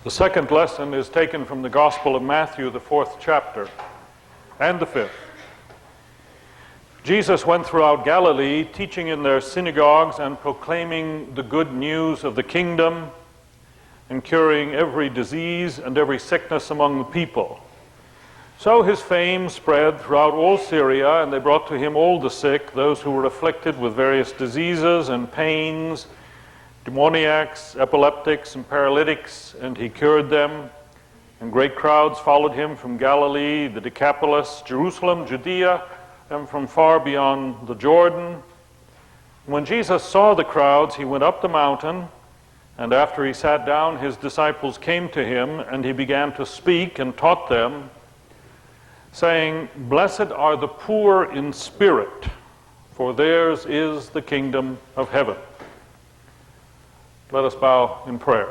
The second lesson is taken from the Gospel of Matthew, the 4th chapter, and the 5th. Jesus went throughout Galilee, teaching in their synagogues and proclaiming the good news of the kingdom and curing every disease and every sickness among the people. So his fame spread throughout all Syria, and they brought to him all the sick, those who were afflicted with various diseases and pains, demoniacs, epileptics, and paralytics, and he cured them. And great crowds followed him from Galilee, the Decapolis, Jerusalem, Judea, and from far beyond the Jordan. When Jesus saw the crowds, he went up the mountain, and after he sat down, his disciples came to him, and he began to speak and taught them, saying, "Blessed are the poor in spirit, for theirs is the kingdom of heaven." Let us bow in prayer.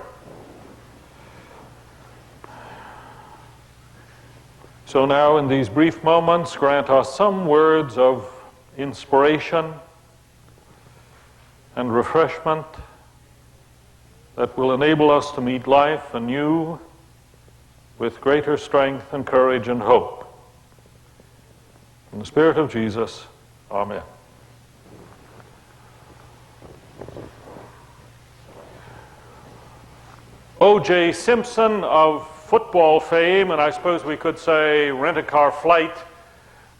So now, in these brief moments, grant us some words of inspiration and refreshment that will enable us to meet life anew with greater strength and courage and hope. In the Spirit of Jesus, Amen. O.J. Simpson of football fame, and I suppose we could say rent-a-car flight,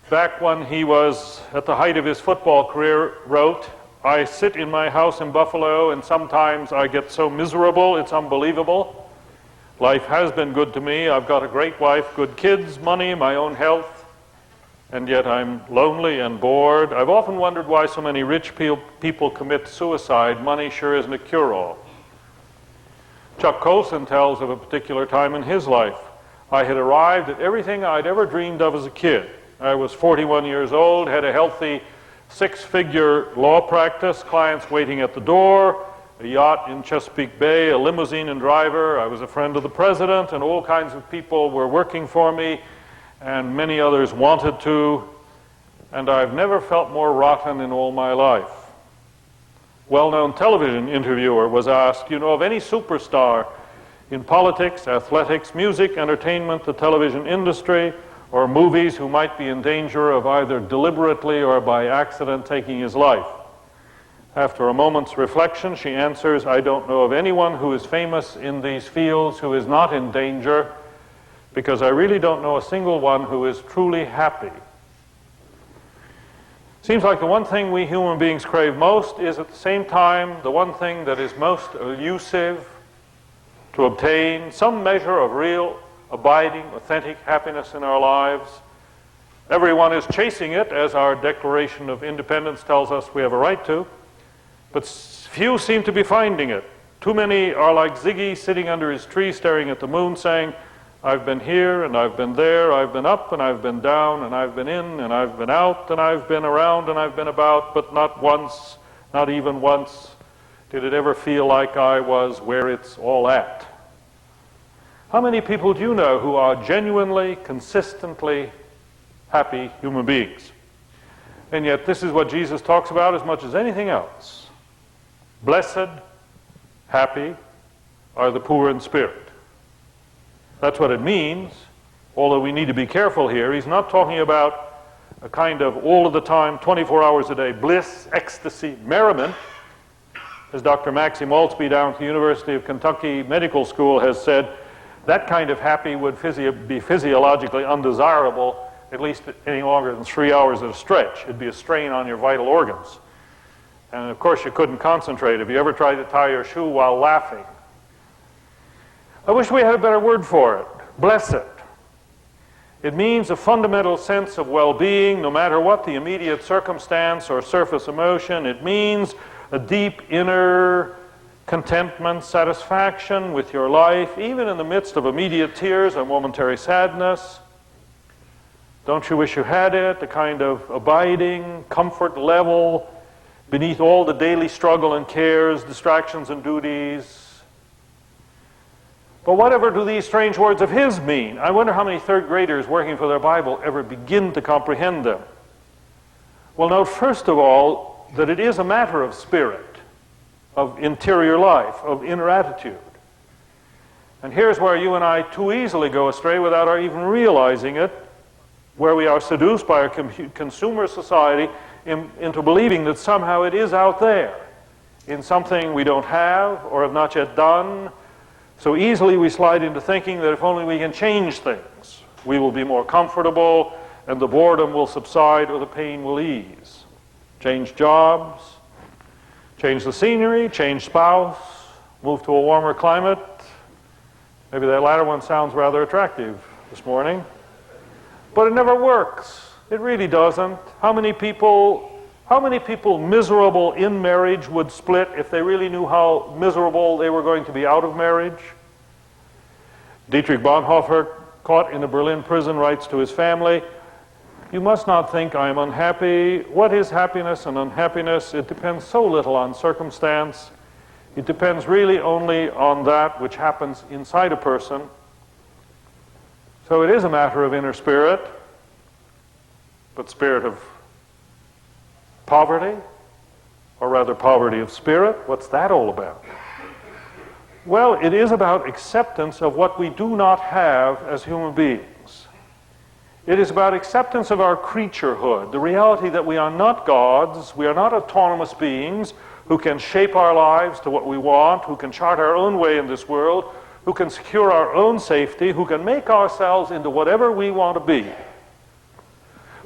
back when he was at the height of his football career, wrote, "I sit in my house in Buffalo and sometimes I get so miserable it's unbelievable. Life has been good to me. I've got a great wife, good kids, money, my own health, and yet I'm lonely and bored. I've often wondered why so many rich people commit suicide. Money sure isn't a cure-all." Chuck Colson tells of a particular time in his life. "I had arrived at everything I'd ever dreamed of as a kid. I was 41 years old, had a healthy six-figure law practice, clients waiting at the door, a yacht in Chesapeake Bay, a limousine and driver. I was a friend of the president, and all kinds of people were working for me, and many others wanted to, and I've never felt more rotten in all my life." Well-known television interviewer was asked, "You know of any superstar in politics, athletics, music, entertainment, the television industry, or movies who might be in danger of either deliberately or by accident taking his life?" After a moment's reflection, she answers, "I don't know of anyone who is famous in these fields who is not in danger, because I really don't know a single one who is truly happy." Seems like the one thing we human beings crave most is at the same time the one thing that is most elusive to obtain, some measure of real, abiding, authentic happiness in our lives. Everyone is chasing it, as our Declaration of Independence tells us we have a right to, but few seem to be finding it. Too many are like Ziggy sitting under his tree staring at the moon saying, "I've been here and I've been there, I've been up and I've been down, and I've been in and I've been out, and I've been around and I've been about, but not once, not even once, did it ever feel like I was where it's all at." How many people do you know who are genuinely, consistently happy human beings? And yet this is what Jesus talks about as much as anything else. Blessed, happy are the poor in spirit. That's what it means, although we need to be careful here. He's not talking about a kind of all of the time, 24 hours a day bliss, ecstasy, merriment. As Dr. Maxie Maltzby down at the University of Kentucky Medical School has said, that kind of happy would be physiologically undesirable, at least any longer than 3 hours at a stretch. It'd be a strain on your vital organs. And of course you couldn't concentrate if you ever tried to tie your shoe while laughing. I wish we had a better word for it. Blessed. It means a fundamental sense of well-being, no matter what the immediate circumstance or surface emotion. It means a deep inner contentment, satisfaction with your life, even in the midst of immediate tears or momentary sadness. Don't you wish you had it? A kind of abiding comfort level beneath all the daily struggle and cares, distractions and duties. But whatever do these strange words of his mean? I wonder how many third graders working for their Bible ever begin to comprehend them. Well, note first of all that it is a matter of spirit, of interior life, of inner attitude. And here's where you and I too easily go astray without our even realizing it, where we are seduced by our consumer society into believing that somehow it is out there in something we don't have or have not yet done. So easily we slide into thinking that if only we can change things, we will be more comfortable and the boredom will subside or the pain will ease. Change jobs, change the scenery, change spouse, move to a warmer climate. Maybe that latter one sounds rather attractive this morning. But it never works. It really doesn't. How many people miserable in marriage would split if they really knew how miserable they were going to be out of marriage? Dietrich Bonhoeffer, caught in a Berlin prison, writes to his family, "You must not think I am unhappy. What is happiness and unhappiness? It depends so little on circumstance. It depends really only on that which happens inside a person. So it is a matter of inner spirit, but spirit of poverty, or rather poverty of spirit. What's that all about? Well, it is about acceptance of what we do not have as human beings. It is about acceptance of our creaturehood, the reality that we are not gods, we are not autonomous beings who can shape our lives to what we want, who can chart our own way in this world, who can secure our own safety, who can make ourselves into whatever we want to be.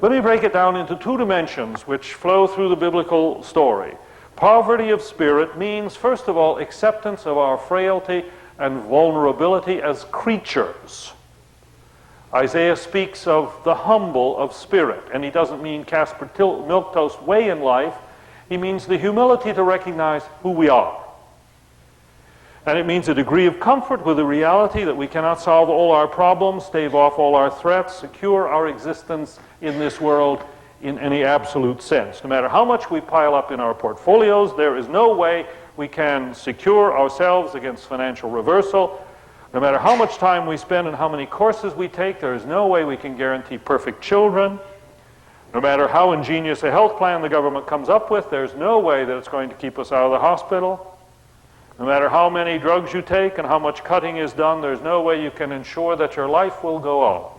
Let me break it down into two dimensions which flow through the biblical story. Poverty of spirit means, first of all, acceptance of our frailty and vulnerability as creatures. Isaiah speaks of the humble of spirit, and he doesn't mean Casper Milquetoast's way in life. He means the humility to recognize who we are. And it means a degree of comfort with the reality that we cannot solve all our problems, stave off all our threats, secure our existence in this world in any absolute sense. No matter how much we pile up in our portfolios, there is no way we can secure ourselves against financial reversal. No matter how much time we spend and how many courses we take, there is no way we can guarantee perfect children. No matter how ingenious a health plan the government comes up with, there's no way that it's going to keep us out of the hospital. No matter how many drugs you take and how much cutting is done, there's no way you can ensure that your life will go on.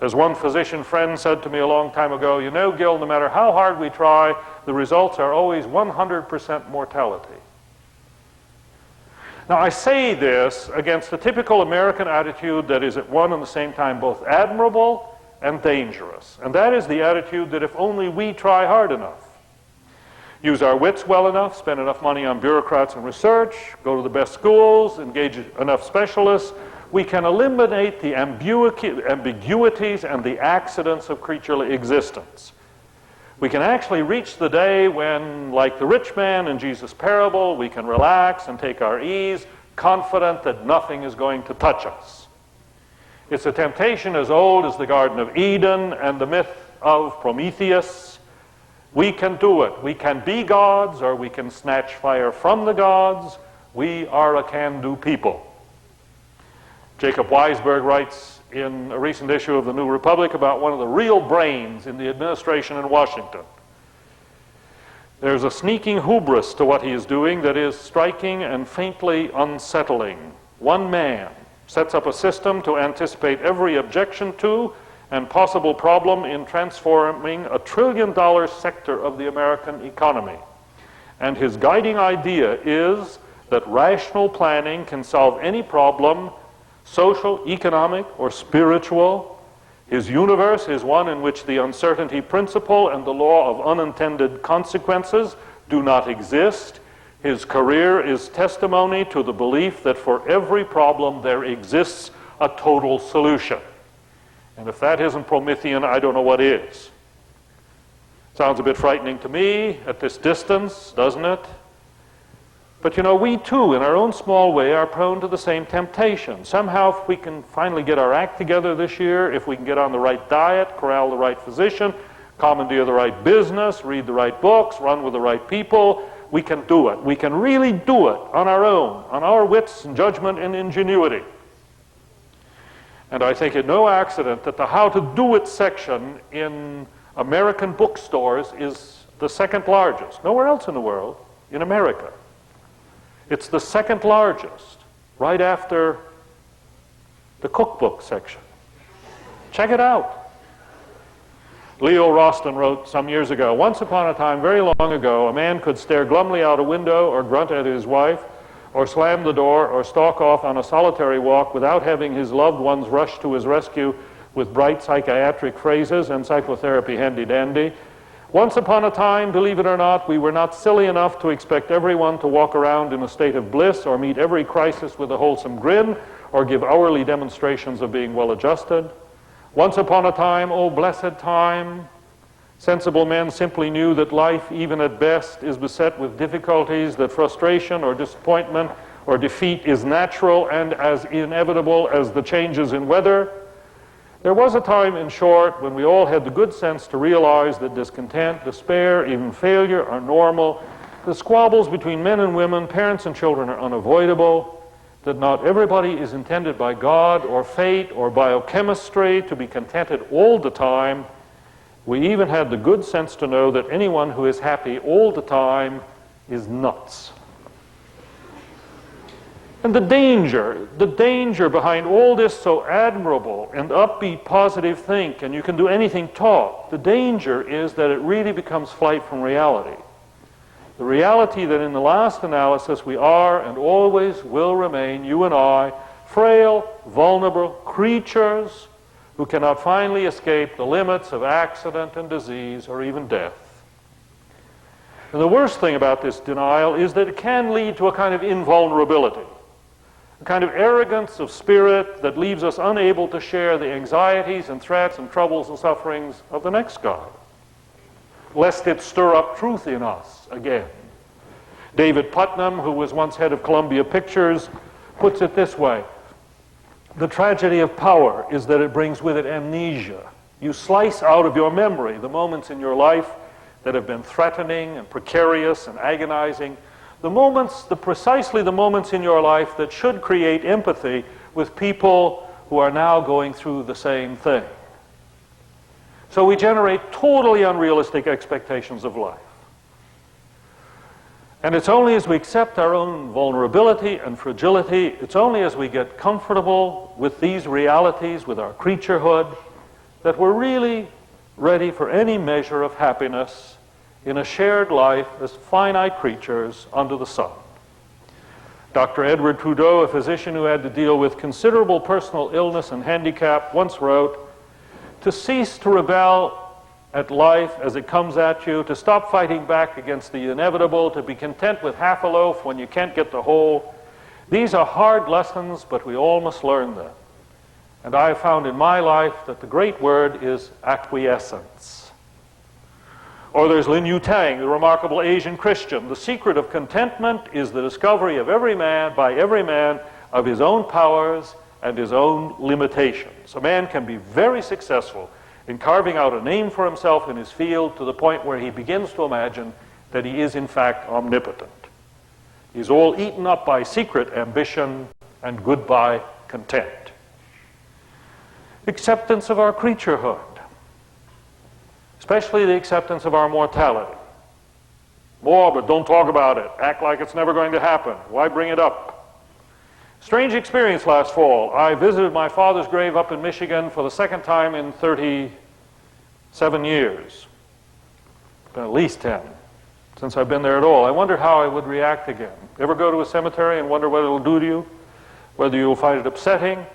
As one physician friend said to me a long time ago, "You know, Gil, no matter how hard we try, the results are always 100% mortality." Now, I say this against the typical American attitude that is at one and the same time both admirable and dangerous. And that is the attitude that if only we try hard enough, use our wits well enough, spend enough money on bureaucrats and research, go to the best schools, engage enough specialists, we can eliminate the ambiguities and the accidents of creaturely existence. We can actually reach the day when, like the rich man in Jesus' parable, we can relax and take our ease, confident that nothing is going to touch us. It's a temptation as old as the Garden of Eden and the myth of Prometheus. We can do it. We can be gods, or we can snatch fire from the gods. We are a can-do people. Jacob Weisberg writes in a recent issue of the New Republic about one of the real brains in the administration in Washington. There's a sneaking hubris to what he is doing that is striking and faintly unsettling. One man sets up a system to anticipate every objection to and possible problem in transforming a $1 trillion sector of the American economy. And his guiding idea is that rational planning can solve any problem, social, economic, or spiritual. His universe is one in which the uncertainty principle and the law of unintended consequences do not exist. His career is testimony to the belief that for every problem there exists a total solution. And if that isn't Promethean, I don't know what is. Sounds a bit frightening to me at this distance, doesn't it? But you know, we too, in our own small way, are prone to the same temptation. Somehow, if we can finally get our act together this year, if we can get on the right diet, corral the right physician, commandeer the right business, read the right books, run with the right people, we can do it. We can really do it on our own, on our wits and judgment and ingenuity. And I think it no accident that the how to do it section in American bookstores is the second largest. Nowhere else in the world, in America. It's the second largest. right after the cookbook section. Check it out. Leo Roston wrote some years ago, "Once upon a time, very long ago, a man could stare glumly out a window or grunt at his wife or slam the door or stalk off on a solitary walk without having his loved ones rush to his rescue with bright psychiatric phrases and psychotherapy handy-dandy. Once upon a time, believe it or not, we were not silly enough to expect everyone to walk around in a state of bliss or meet every crisis with a wholesome grin or give hourly demonstrations of being well-adjusted. Once upon a time, oh blessed time, sensible men simply knew that life, even at best, is beset with difficulties, that frustration or disappointment or defeat is natural and as inevitable as the changes in weather. There was a time, in short, when we all had the good sense to realize that discontent, despair, even failure are normal, that squabbles between men and women, parents and children are unavoidable, that not everybody is intended by God or fate or biochemistry to be contented all the time. We even had the good sense to know that anyone who is happy all the time is nuts." And the danger behind all this so admirable and upbeat positive think, and you can do anything taught, the danger is that it really becomes flight from reality. The reality that in the last analysis we are and always will remain, you and I, frail, vulnerable creatures who cannot finally escape the limits of accident and disease or even death. And the worst thing about this denial is that it can lead to a kind of invulnerability, a kind of arrogance of spirit that leaves us unable to share the anxieties and threats and troubles and sufferings of the next guy, lest it stir up truth in us again. David Putnam, who was once head of Columbia Pictures, puts it this way: "The tragedy of power is that it brings with it amnesia. You slice out of your memory the moments in your life that have been threatening and precarious and agonizing, precisely the moments in your life that should create empathy with people who are now going through the same thing. So we generate totally unrealistic expectations of life. And it's only as we accept our own vulnerability and fragility, it's only as we get comfortable with these realities, with our creaturehood, that we're really ready for any measure of happiness in a shared life as finite creatures under the sun." Dr. Edward Trudeau, a physician who had to deal with considerable personal illness and handicap, once wrote, "To cease to rebel at life as it comes at you, to stop fighting back against the inevitable, to be content with half a loaf when you can't get the whole, these are hard lessons, but we all must learn them. And I have found in my life that the great word is acquiescence." Or there's Lin Yutang, the remarkable Asian Christian. "The secret of contentment is the discovery of by every man of his own powers and his own limitations." A man can be very successful in carving out a name for himself in his field to the point where he begins to imagine that he is in fact omnipotent. He's all eaten up by secret ambition and goodbye content. Acceptance of our creaturehood, especially the acceptance of our mortality. More, but don't talk about it. Act like it's never going to happen. Why bring it up? Strange experience last fall. I visited my father's grave up in Michigan for the second time in 37 years. It's been at least 10 since I've been there at all. I wonder how I would react again. Ever go to a cemetery and wonder what it'll do to you? Whether you'll find it upsetting?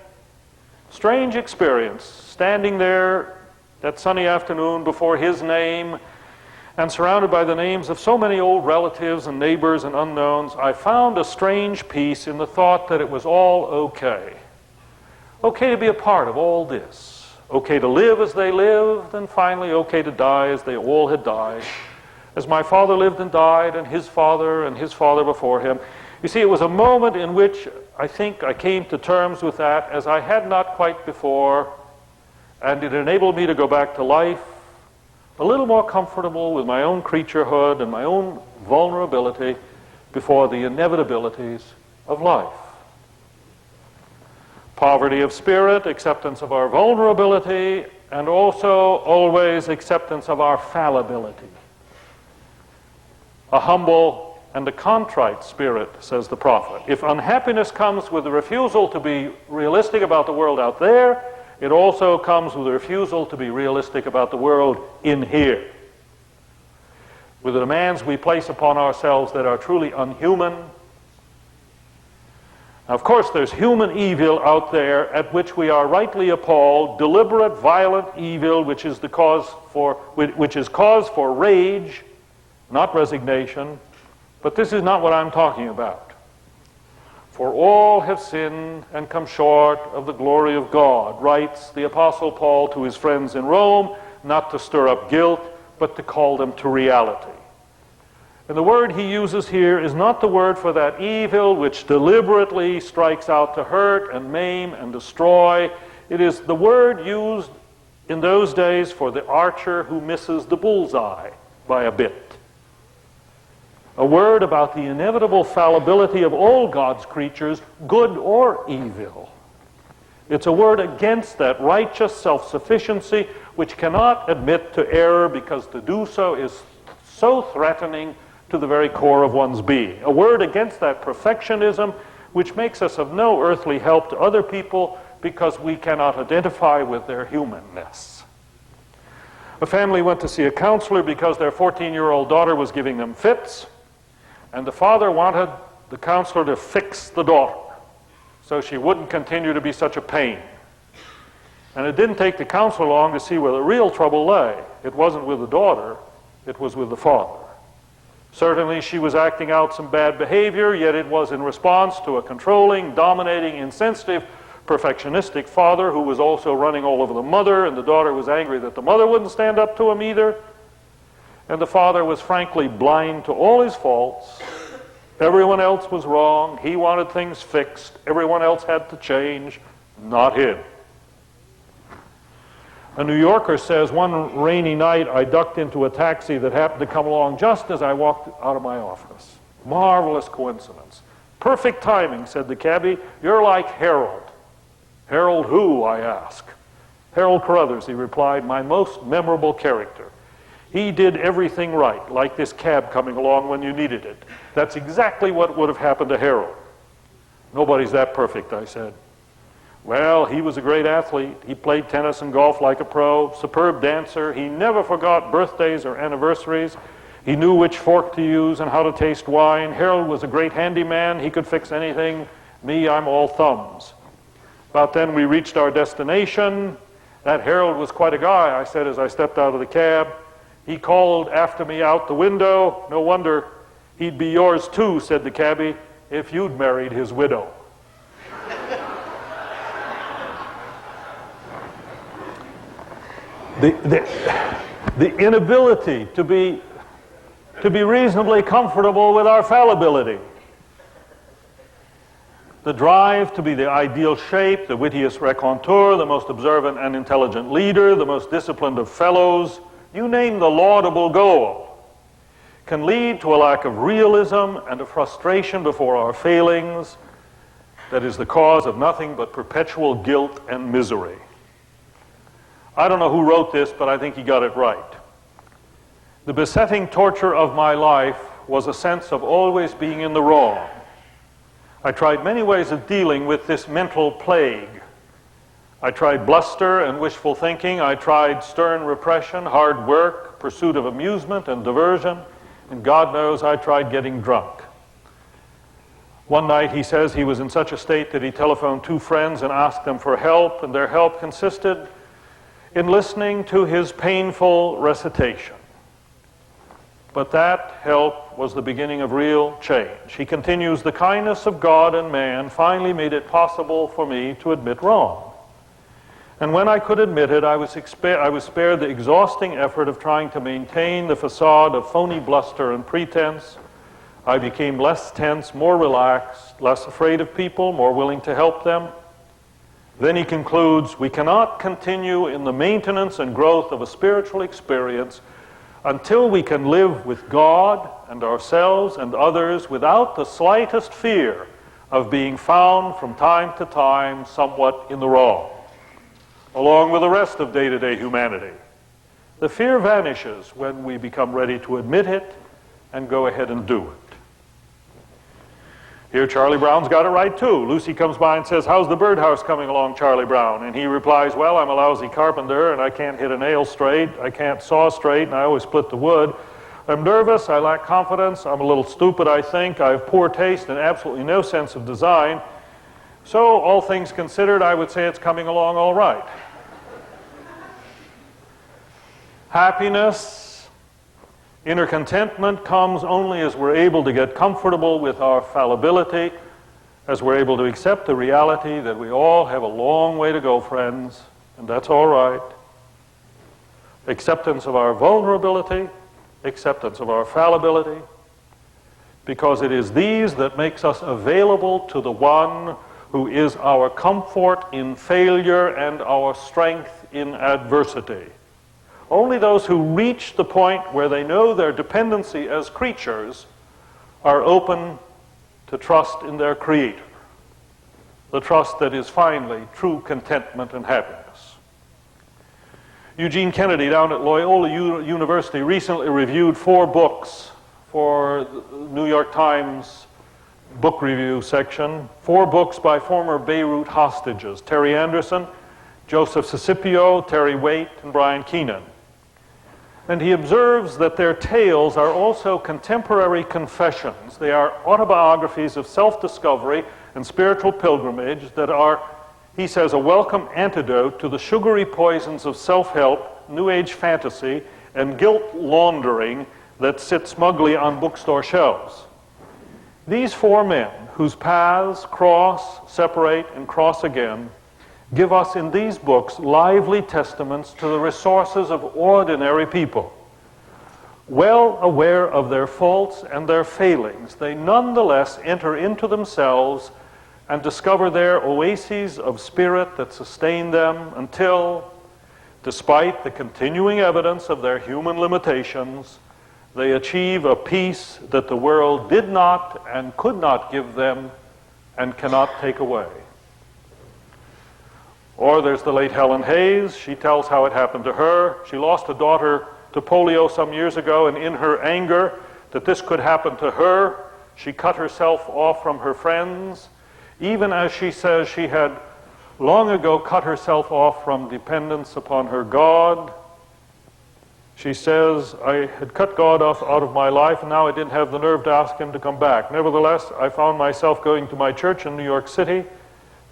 Strange experience, standing there that sunny afternoon before his name and surrounded by the names of so many old relatives and neighbors and unknowns. I found a strange peace in the thought that it was all okay. Okay to be a part of all this. Okay to live as they lived, and finally okay to die as they all had died. As my father lived and died, and his father before him. You see, it was a moment in which I think I came to terms with that as I had not quite before, and it enabled me to go back to life a little more comfortable with my own creaturehood and my own vulnerability before the inevitabilities of life. Poverty of spirit, acceptance of our vulnerability, and also always acceptance of our fallibility. A humble and a contrite spirit, says the prophet. If unhappiness comes with the refusal to be realistic about the world out there, it also comes with a refusal to be realistic about the world in here, with the demands we place upon ourselves that are truly unhuman. Now, of course, there's human evil out there at which we are rightly appalled, deliberate, violent evil, which is cause for rage, not resignation. But this is not what I'm talking about. For all have sinned and come short of the glory of God, writes the Apostle Paul to his friends in Rome, not to stir up guilt, but to call them to reality. And the word he uses here is not the word for that evil which deliberately strikes out to hurt and maim and destroy. It is the word used in those days for the archer who misses the bullseye by a bit. A word about the inevitable fallibility of all God's creatures, good or evil. It's a word against that righteous self-sufficiency which cannot admit to error because to do so is so threatening to the very core of one's being. A word against that perfectionism which makes us of no earthly help to other people because we cannot identify with their humanness. A family went to see a counselor because their 14-year-old daughter was giving them fits. And the father wanted the counselor to fix the daughter so she wouldn't continue to be such a pain. And it didn't take the counselor long to see where the real trouble lay. It wasn't with the daughter, it was with the father. Certainly she was acting out some bad behavior, yet it was in response to a controlling, dominating, insensitive, perfectionistic father who was also running all over the mother, and the daughter was angry that the mother wouldn't stand up to him either. And the father was frankly blind to all his faults. Everyone else was wrong. He wanted things fixed. Everyone else had to change, not him. A New Yorker says, one rainy night I ducked into a taxi that happened to come along just as I walked out of my office. Marvelous coincidence. Perfect timing, said the cabbie. You're like Harold. Harold who, I asked. Harold Carruthers, he replied, my most memorable character. He did everything right, like this cab coming along when you needed it. That's exactly what would have happened to Harold. Nobody's that perfect, I said. Well, he was a great athlete. He played tennis and golf like a pro, superb dancer. He never forgot birthdays or anniversaries. He knew which fork to use and how to taste wine. Harold was a great handyman. He could fix anything. Me, I'm all thumbs. About then we reached our destination. That Harold was quite a guy, I said as I stepped out of the cab. He called after me out the window. No wonder he'd be yours too, said the cabbie, if you'd married his widow. The inability to be reasonably comfortable with our fallibility. The drive to be the ideal shape, the wittiest raconteur, the most observant and intelligent leader, the most disciplined of fellows, you name the laudable goal, can lead to a lack of realism and a frustration before our failings that is the cause of nothing but perpetual guilt and misery. I don't know who wrote this, but I think he got it right. The besetting torture of my life was a sense of always being in the wrong. I tried many ways of dealing with this mental plague. I tried bluster and wishful thinking. I tried stern repression, hard work, pursuit of amusement and diversion, and God knows I tried getting drunk. One night he says he was in such a state that he telephoned two friends and asked them for help, and their help consisted in listening to his painful recitation. But that help was the beginning of real change. He continues, the kindness of God and man finally made it possible for me to admit wrong. And when I could admit it, I was spared the exhausting effort of trying to maintain the facade of phony bluster and pretense. I became less tense, more relaxed, less afraid of people, more willing to help them. Then he concludes, we cannot continue in the maintenance and growth of a spiritual experience until we can live with God and ourselves and others without the slightest fear of being found from time to time somewhat in the wrong, along with the rest of day-to-day humanity. The fear vanishes when we become ready to admit it and go ahead and do it. Here Charlie Brown's got it right too. Lucy comes by and says, "How's the birdhouse coming along, Charlie Brown?" And he replies, "Well, I'm a lousy carpenter and I can't hit a nail straight, I can't saw straight, and I always split the wood. I'm nervous, I lack confidence, I'm a little stupid, I think, I have poor taste and absolutely no sense of design. So, all things considered, I would say it's coming along all right." Happiness, inner contentment comes only as we're able to get comfortable with our fallibility, as we're able to accept the reality that we all have a long way to go, friends, and that's all right. Acceptance of our vulnerability, acceptance of our fallibility, because it is these that makes us available to the one who is our comfort in failure and our strength in adversity. Only those who reach the point where they know their dependency as creatures are open to trust in their Creator, the trust that is finally true contentment and happiness. Eugene Kennedy down at Loyola University recently reviewed 4 books for the New York Times book review section, 4 books by former Beirut hostages, Terry Anderson, Joseph Sicipio, Terry Waite, and Brian Keenan. And he observes that their tales are also contemporary confessions. They are autobiographies of self-discovery and spiritual pilgrimage that are, he says, a welcome antidote to the sugary poisons of self-help, New Age fantasy, and guilt laundering that sit smugly on bookstore shelves. These 4 men, whose paths cross, separate, and cross again, give us in these books lively testaments to the resources of ordinary people. Well aware of their faults and their failings, they nonetheless enter into themselves and discover their oases of spirit that sustain them until, despite the continuing evidence of their human limitations, they achieve a peace that the world did not and could not give them and cannot take away. Or there's the late Helen Hayes. She tells how it happened to her. She lost a daughter to polio some years ago, and in her anger that this could happen to her, she cut herself off from her friends, even as she says she had long ago cut herself off from dependence upon her God. She says, "I had cut God off out of my life, and now I didn't have the nerve to ask him to come back. Nevertheless, I found myself going to my church in New York City,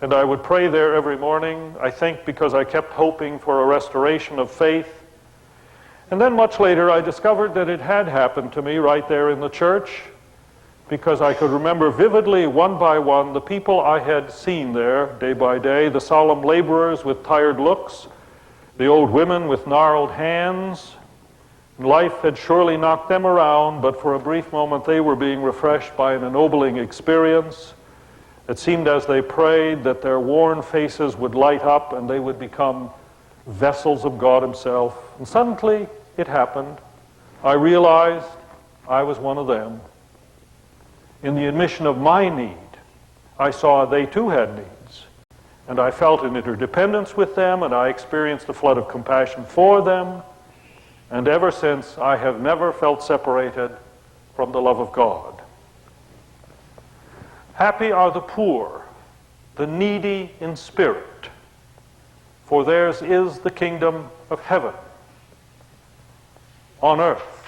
and I would pray there every morning, I think because I kept hoping for a restoration of faith. And then much later, I discovered that it had happened to me right there in the church, because I could remember vividly, one by one, the people I had seen there day by day, the solemn laborers with tired looks, the old women with gnarled hands. Life had surely knocked them around, but for a brief moment they were being refreshed by an ennobling experience. It seemed as they prayed that their worn faces would light up and they would become vessels of God himself. And suddenly it happened. I realized I was one of them. In the admission of my need, I saw they too had needs. And I felt an interdependence with them, and I experienced a flood of compassion for them. And ever since, I have never felt separated from the love of God. Happy are the poor, the needy in spirit, for theirs is the kingdom of heaven on earth